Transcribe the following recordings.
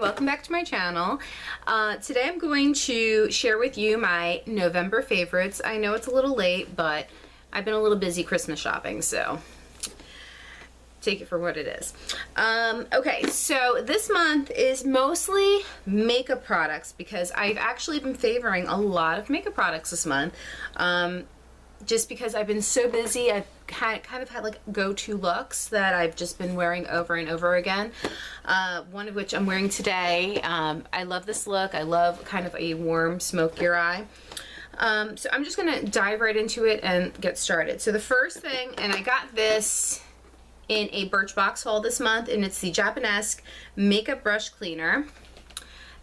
welcome back to my channel. Today I'm going to share with you my November favorites. I know it's a little late, but I've been a little busy Christmas shopping, so take it for what it is. Okay, so this month is mostly makeup products because I've actually been favoring a lot of makeup products this month. Just because I've been so busy, I've kind of had like go-to looks that I've just been wearing over and over again. One of which I'm wearing today. I love this look. I love kind of a warm, smokier eye. So I'm just gonna dive right into it and get started. So the first thing, and I got this in a Birchbox haul this month, and it's the Japonesque Makeup Brush Cleaner.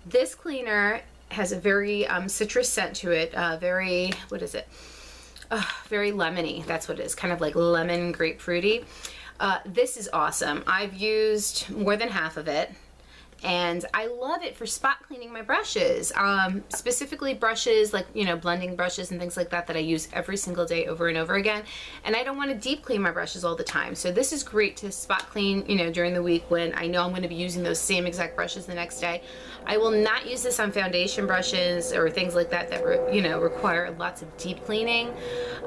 This cleaner has a very citrus scent to it. Very, what is it? Very lemony, that's what it is, kind of like lemon grapefruity. This is awesome. I've used more than half of it, and I love it for spot cleaning my brushes. Specifically brushes like, you know, blending brushes and things like that that I use every single day over and over again. And I don't want to deep clean my brushes all the time. So this is great to spot clean, you know, during the week when I know I'm going to be using those same exact brushes the next day. I will not use this on foundation brushes or things like that that you know, require lots of deep cleaning,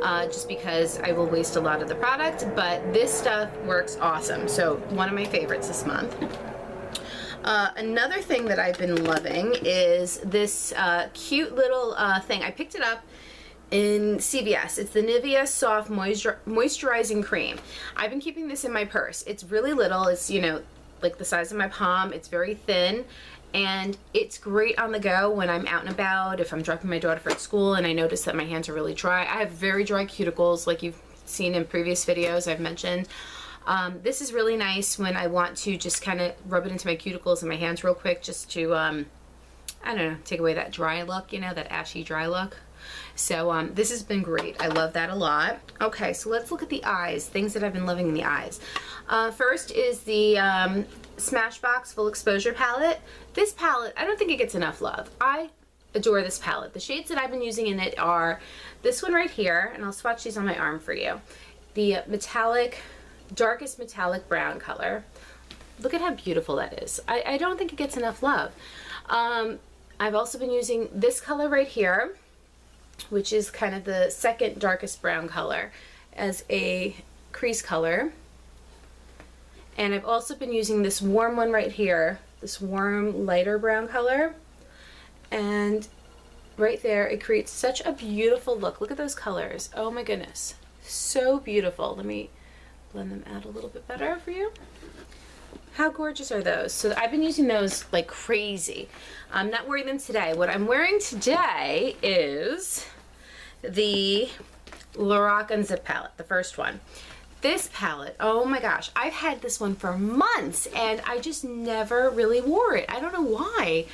just because I will waste a lot of the product. But this stuff works awesome. So one of my favorites this month. Another thing that I've been loving is this cute little thing. I picked it up in CVS. It's the Nivea Soft Moisturizing Cream. I've been keeping this in my purse. It's really little. It's, you know, like the size of my palm. It's very thin, and it's great on the go when I'm out and about, if I'm dropping my daughter at school and I notice that my hands are really dry. I have very dry cuticles, like you've seen in previous videos I've mentioned. This is really nice when I want to just kind of rub it into my cuticles and my hands real quick, just to, I don't know, take away that dry look, you know, that ashy dry look. So this has been great. I love that a lot. Okay, so let's look at the eyes, things that I've been loving in the eyes. First is the Smashbox Full Exposure Palette. This palette, I don't think it gets enough love. I adore this palette. The shades that I've been using in it are this one right here, and I'll swatch these on my arm for you. The metallic, darkest metallic brown color. Look at how beautiful that is. I don't think it gets enough love. I've also been using this color right here, which is kind of the second darkest brown color, as a crease color. And I've also been using this warm one right here, this warm lighter brown color. And right there, it creates such a beautiful look. Look at those colors. Oh my goodness. So beautiful. Let me blend them out a little bit better for you. How gorgeous are those? So I've been using those like crazy. I'm not wearing them today. What I'm wearing today is the Lorac Unzipped palette, the first one. This palette, oh my gosh, I've had this one for months and I just never really wore it. I don't know why.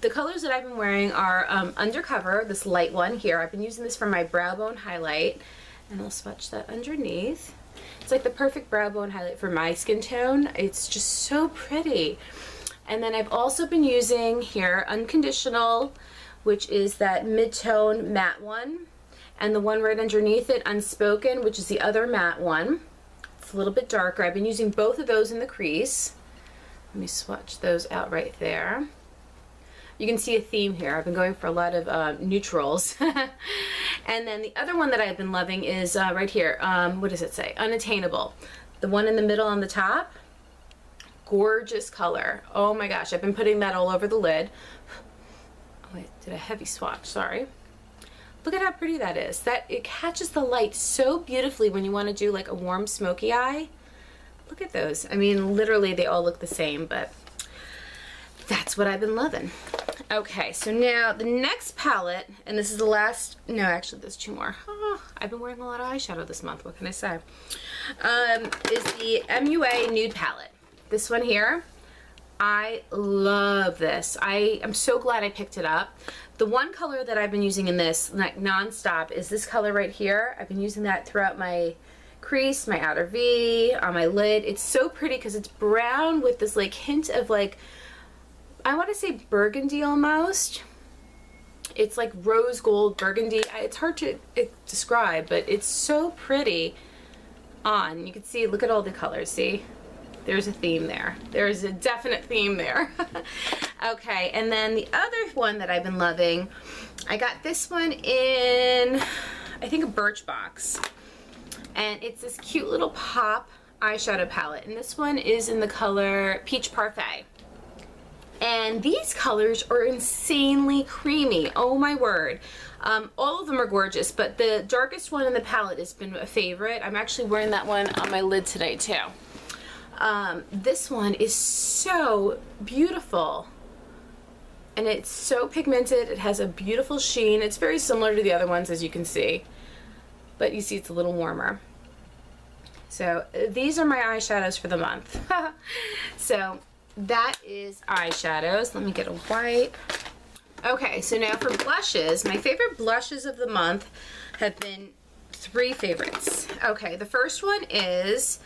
The colors that I've been wearing are Undercover, this light one here. I've been using this for my brow bone highlight, and I'll swatch that underneath. It's like the perfect brow bone highlight for my skin tone. It's just so pretty. And then I've also been using here Unconditional, which is that mid-tone matte one. And the one right underneath it, Unspoken, which is the other matte one. It's a little bit darker. I've been using both of those in the crease. Let me swatch those out right there. You can see a theme here. I've been going for a lot of neutrals. And then the other one that I've been loving is right here. What does it say? Unattainable. The one in the middle on the top. Gorgeous color. Oh my gosh, I've been putting that all over the lid. Oh wait, did a heavy swatch, sorry. Look at how pretty that is. It catches the light so beautifully when you want to do like a warm smoky eye. Look at those. I mean, literally they all look the same, but that's what I've been loving. Okay, so now the next palette, and this is the last, no, actually there's two more. Oh, I've been wearing a lot of eyeshadow this month, what can I say? Is the MUA Nude palette. This one here, I love this. I am so glad I picked it up. The one color that I've been using in this, like non-stop, is this color right here. I've been using that throughout my crease, my outer V, on my lid. It's so pretty because it's brown with this like hint of like, I want to say burgundy almost. It's like rose gold burgundy. It's hard to describe, but it's so pretty on. You can see, look at all the colors, see? there's a theme there. There's a definite theme there. Okay, and then the other one that I've been loving, I got this one in, I think, a Birchbox. And it's this cute little pop eyeshadow palette. And this one is in the color Peach Parfait. And these colors are insanely creamy. Oh my word. All of them are gorgeous, but the darkest one in the palette has been a favorite. I'm actually wearing that one on my lid today too. This one is so beautiful. And it's so pigmented. It has a beautiful sheen. It's very similar to the other ones, as you can see. But you see it's a little warmer. So these are my eyeshadows for the month. So that is eyeshadows. Let me get a white. Okay, so now for blushes. My favorite blushes of the month have been 3 favorites. Okay, the first one is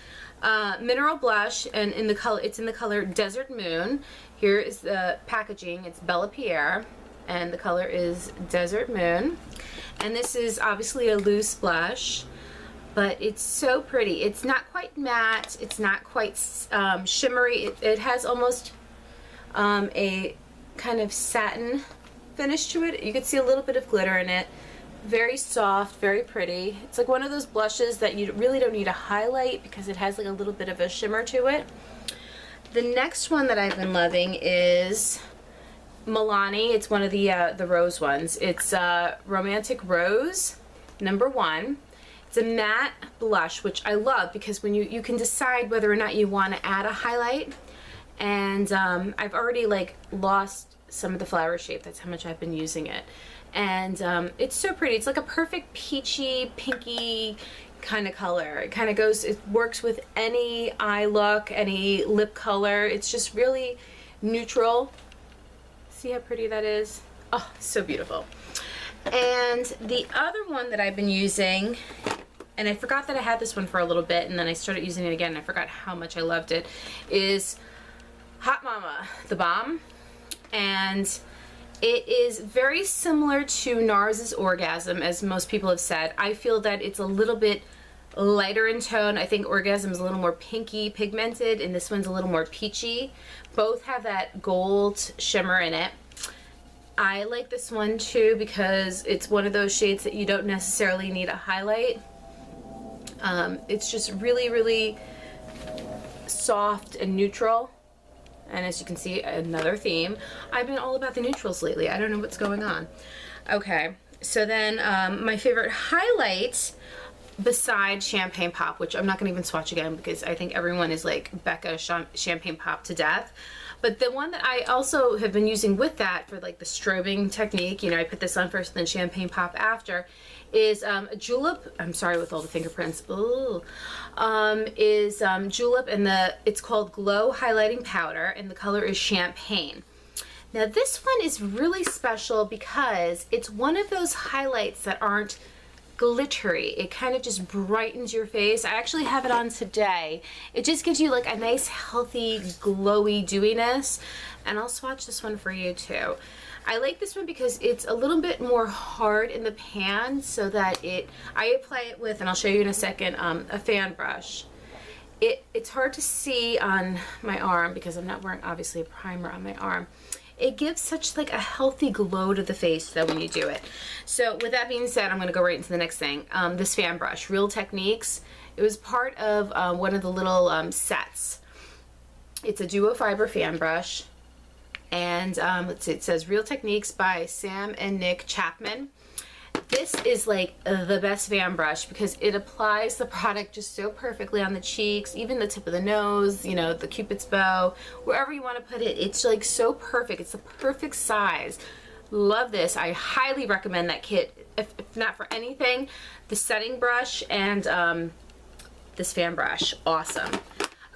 mineral blush, and it's in the color Desert Moon. Here is the packaging. It's Bella Pierre, and the color is Desert Moon. And this is obviously a loose blush, but it's so pretty. It's not quite matte. It's not quite shimmery. It has almost a kind of satin finish to it. You can see a little bit of glitter in it. Very soft, very pretty. It's like one of those blushes that you really don't need a highlight because it has like a little bit of a shimmer to it. The next one that I've been loving is Milani. It's one of the rose ones. It's Romantic Rose #1. It's a matte blush, which I love because when you can decide whether or not you want to add a highlight. And I've already like lost some of the flower shape. That's how much I've been using it. And it's so pretty. It's like a perfect peachy, pinky kind of color. It kind of goes, it works with any eye look, any lip color. It's just really neutral. See how pretty that is? Oh, so beautiful. And the other one that I've been using, and I forgot that I had this one for a little bit, and then I started using it again, and I forgot how much I loved it, is Hot Mama, the Balm. And it is very similar to NARS's Orgasm, as most people have said. I feel that it's a little bit lighter in tone. I think Orgasm is a little more pinky pigmented, and this one's a little more peachy. Both have that gold shimmer in it. I like this one too because it's one of those shades that you don't necessarily need a highlight. It's just really, really soft and neutral. And as you can see, another theme. I've been all about the neutrals lately. I don't know what's going on. Okay, so then my favorite highlight besides Champagne Pop, which I'm not going to even swatch again because I think everyone is like Becca Champagne Pop to death. But the one that I also have been using with that for like the strobing technique, you know, I put this on first and then Champagne Pop after, is Julep. I'm sorry with all the fingerprints. Ooh. Julep, and it's called Glow Highlighting Powder, and the color is Champagne. Now this one is really special because it's one of those highlights that aren't glittery. It kind of just brightens your face. I actually have it on today. It just gives you like a nice healthy glowy dewiness, and I'll swatch this one for you too. I like this one because it's a little bit more hard in the pan, so that I apply it with, and I'll show you in a second, a fan brush. It's hard to see on my arm because I'm not wearing obviously a primer on my arm. It gives such like a healthy glow to the face though when you do it. So with that being said, I'm going to go right into the next thing. This fan brush, Real Techniques. It was part of one of the little sets. It's a duo fiber fan brush. And let's see, it says Real Techniques by Sam and Nick Chapman. This is like the best fan brush because it applies the product just so perfectly on the cheeks, even the tip of the nose, you know, the cupid's bow, wherever you want to put it. It's like so perfect. It's the perfect size. Love this. I highly recommend that kit, if not for anything. The setting brush and this fan brush. Awesome.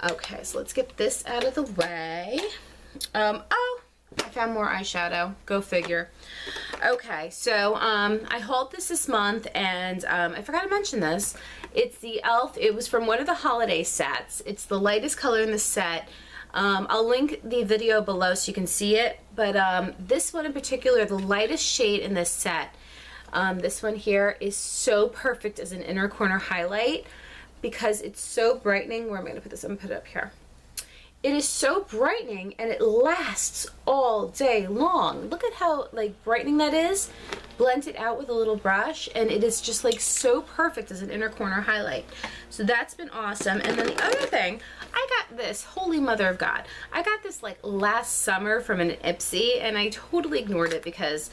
Okay, so let's get this out of the way. Oh, I found more eyeshadow. Go figure. Okay, so I hauled this month, and I forgot to mention this. It's the e.l.f. It was from one of the holiday sets. It's the lightest color in the set. I'll link the video below so you can see it. But this one in particular, the lightest shade in this set, this one here is so perfect as an inner corner highlight because it's so brightening. Where am I going to put this? I'm going to put it up here. It is so brightening and it lasts all day long. Look at how like brightening that is. Blend it out with a little brush and it is just like so perfect as an inner corner highlight. So that's been awesome. And then the other thing, I got this, holy mother of God. I got this like last summer from an Ipsy and I totally ignored it because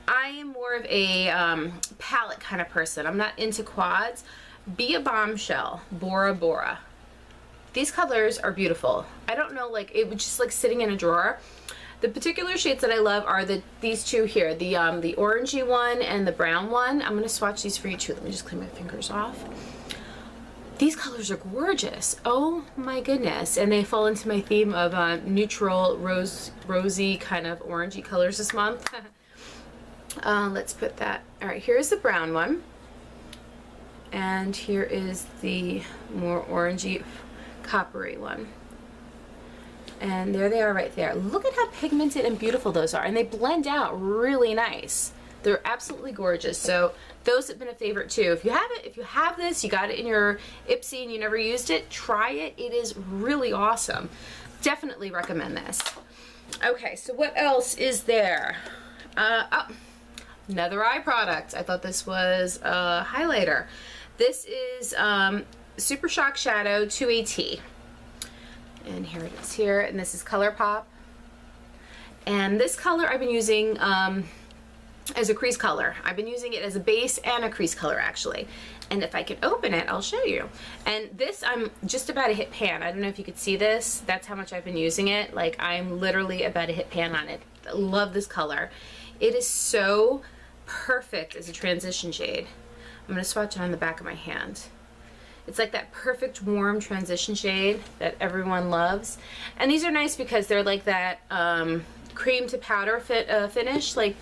I am more of a palette kind of person. I'm not into quads. Be a Bombshell, Bora. These colors are beautiful. I don't know, like it was just like sitting in a drawer. The particular shades that I love are these two here, the orangey one and the brown one. I'm gonna swatch these for you too. Let me just clean my fingers off. These colors are gorgeous. Oh my goodness. And they fall into my theme of neutral, rosy kind of orangey colors this month. Let's put that. All right, here's the brown one. And here is the more orangey, coppery one. And there they are right there. Look at how pigmented and beautiful those are. And they blend out really nice. They're absolutely gorgeous. So those have been a favorite too. If you have this, you got it in your Ipsy and you never used it, try it. It is really awesome. Definitely recommend this. Okay, so what else is there? Oh, another eye product. I thought this was a highlighter. This is Super Shock Shadow 2AT. And here it is here. And this is ColourPop. And this color I've been using as a crease color. I've been using it as a base and a crease color actually. And if I can open it, I'll show you. And this, I'm just about to hit pan. I don't know if you could see this. That's how much I've been using it. Like I'm literally about to hit pan on it. I love this color. It is so perfect as a transition shade. I'm going to swatch it on the back of my hand. It's like that perfect warm transition shade that everyone loves. And these are nice because they're like that cream to powder finish. Like,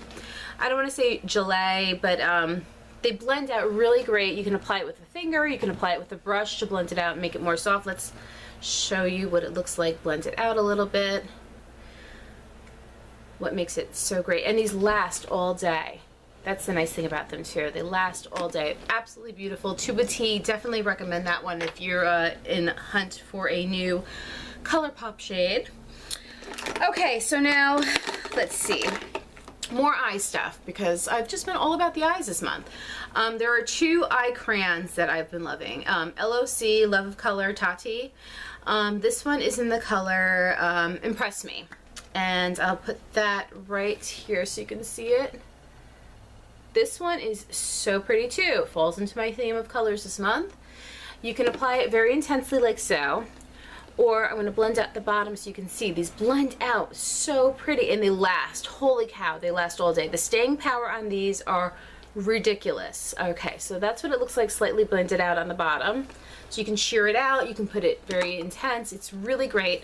I don't want to say gelée, but they blend out really great. You can apply it with a finger, you can apply it with a brush to blend it out and make it more soft. Let's show you what it looks like. Blend it out a little bit. What makes it so great. And these last all day. That's the nice thing about them too. They last all day. Absolutely beautiful. Tuba Tea, definitely recommend that one if you're in hunt for a new ColourPop shade. Okay, so now let's see. More eye stuff because I've just been all about the eyes this month. There are two eye crayons that I've been loving. LOC, Love of Color, Tati. This one is in the color Impress Me. And I'll put that right here so you can see it. This one is so pretty too. It falls into my theme of colors this month. You can apply it very intensely like so, or I'm going to blend out the bottom so you can see. These blend out so pretty and they last. Holy cow, they last all day. The staying power on these are ridiculous. Okay, so that's what it looks like slightly blended out on the bottom. So you can sheer it out, you can put it very intense. It's really great.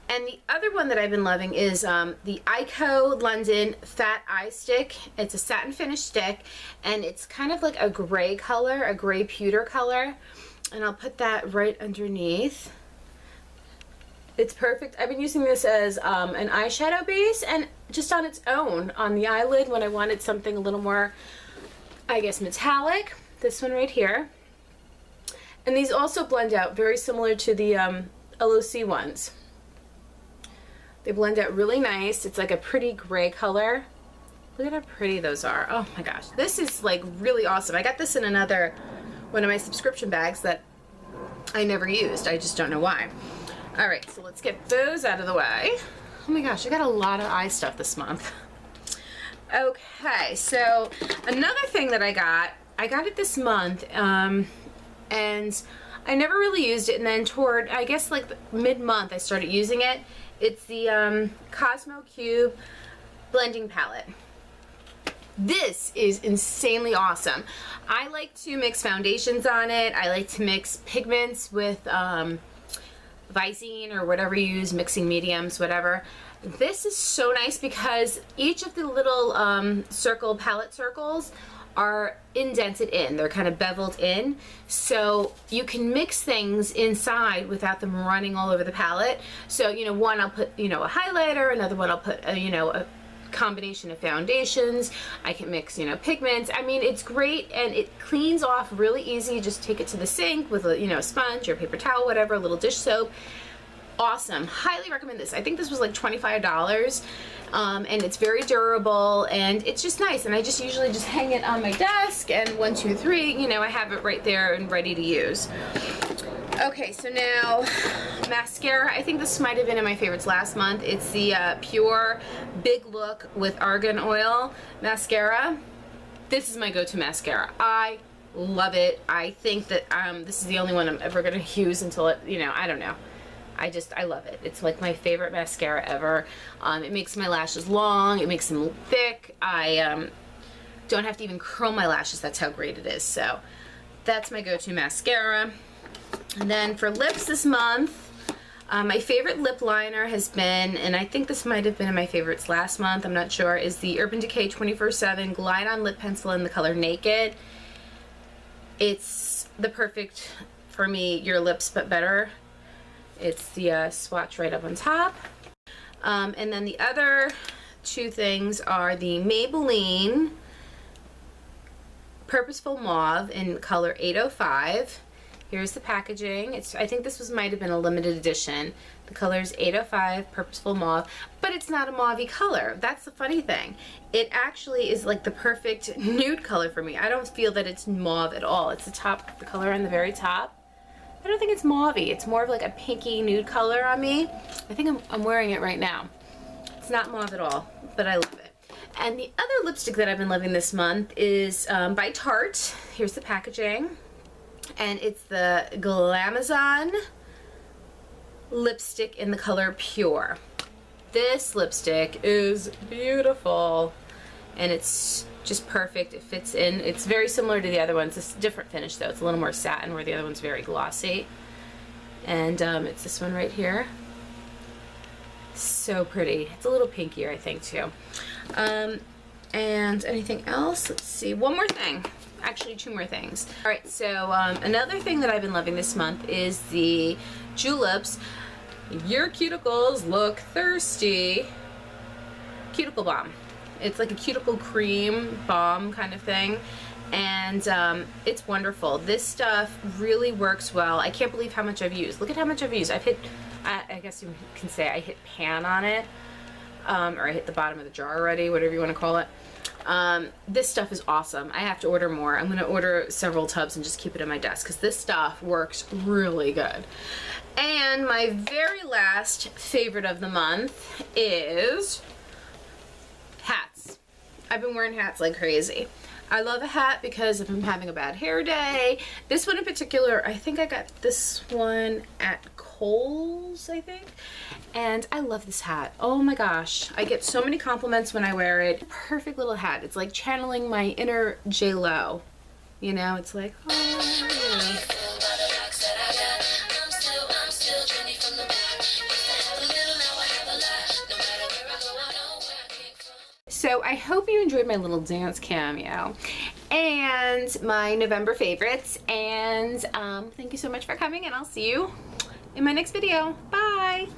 And the other one that I've been loving is the Eyeko London Fat Eye Stick. It's a satin finish stick, and it's kind of like a gray color, a gray pewter color. And I'll put that right underneath. It's perfect. I've been using this as an eyeshadow base and just on its own on the eyelid when I wanted something a little more, I guess, metallic. This one right here. And these also blend out very similar to the LOC ones. They blend out really nice. It's like a pretty gray color. Look at how pretty those are. Oh my gosh. This is like really awesome. I got this in another one of my subscription bags that I never used. I just don't know why. All right, so let's get those out of the way. Oh my gosh, I got a lot of eye stuff this month. Okay, so another thing that I got it this month, and I never really used it, and then toward, I guess like mid-month I started using it. It's the CosmoCube blending palette. This is insanely awesome. I like to mix foundations on it. I like to mix pigments with Visine or whatever you use, mixing mediums, whatever. This is so nice because each of the little palette circles are indented in. They're kind of beveled in, so you can mix things inside without them running all over the palette. So, you know, one I'll put, you know, a highlighter, another one I'll put, you know, a combination of foundations. I can mix, you know, pigments. I mean, it's great and it cleans off really easy. You just take it to the sink with a, you know, sponge or paper towel, whatever, a little dish soap. awesome. Highly recommend this. I think this was like $25. And it's very durable, and it's just nice, and I just usually just hang it on my desk, and 1, 2, 3, you know, I have it right there and ready to use. Okay, so now mascara. I think this might have been in my favorites last month. It's the Pur Big Look with Argan Oil Mascara. This is my go-to mascara. I love it. I think that this is the only one I'm ever going to use until it, you know, I don't know. I love it. It's like my favorite mascara ever. It makes my lashes long. It makes them thick. I don't have to even curl my lashes. That's how great it is. So that's my go-to mascara. And then for lips this month, my favorite lip liner has been, and I think this might have been in my favorites last month, I'm not sure, is the Urban Decay 24/7 Glide On Lip Pencil in the color Naked. It's the perfect, for me, your lips but better. It's the swatch right up on top. And then the other two things are the Maybelline Purposeful Mauve in color 805. Here's the packaging. I think this might have been a limited edition. The color is 805 Purposeful Mauve, but it's not a mauve-y color. That's the funny thing. It actually is like the perfect nude color for me. I don't feel that it's mauve at all. It's the color on the very top. I don't think it's mauve-y. It's more of like a pinky nude color on me. I think I'm wearing it right now. It's not mauve at all, but I love it. And the other lipstick that I've been loving this month is by Tarte. Here's the packaging. And it's the Glamazon lipstick in the color Pure. This lipstick is beautiful. And it's just perfect. It fits in. It's very similar to the other ones. It's a different finish though. It's a little more satin, where the other one's very glossy. And it's this one right here. So pretty. It's a little pinkier, I think, too. And anything else? Let's see. One more thing. Actually, 2 more things. Alright, so another thing that I've been loving this month is the Julep's Your Cuticles Look Thirsty Cuticle Balm. It's like a cuticle cream balm kind of thing, and it's wonderful. This stuff really works well. I can't believe how much I've used. Look at how much I've used. I've hit, I guess you can say I hit pan on it, or I hit the bottom of the jar already, whatever you want to call it. This stuff is awesome. I have to order more. I'm going to order several tubs and just keep it in my desk, because this stuff works really good. And my very last favorite of the month is hats. I've been wearing hats like crazy. I love a hat because if I'm having a bad hair day, this one in particular, I think I got this one at Kohl's, I think, and I love this hat. Oh my gosh, I get so many compliments when I wear it. Perfect little hat. It's like channeling my inner J-Lo, you know. It's like, oh, you know. So I hope you enjoyed my little dance cameo and my November favorites, and thank you so much for coming, and I'll see you in my next video. Bye!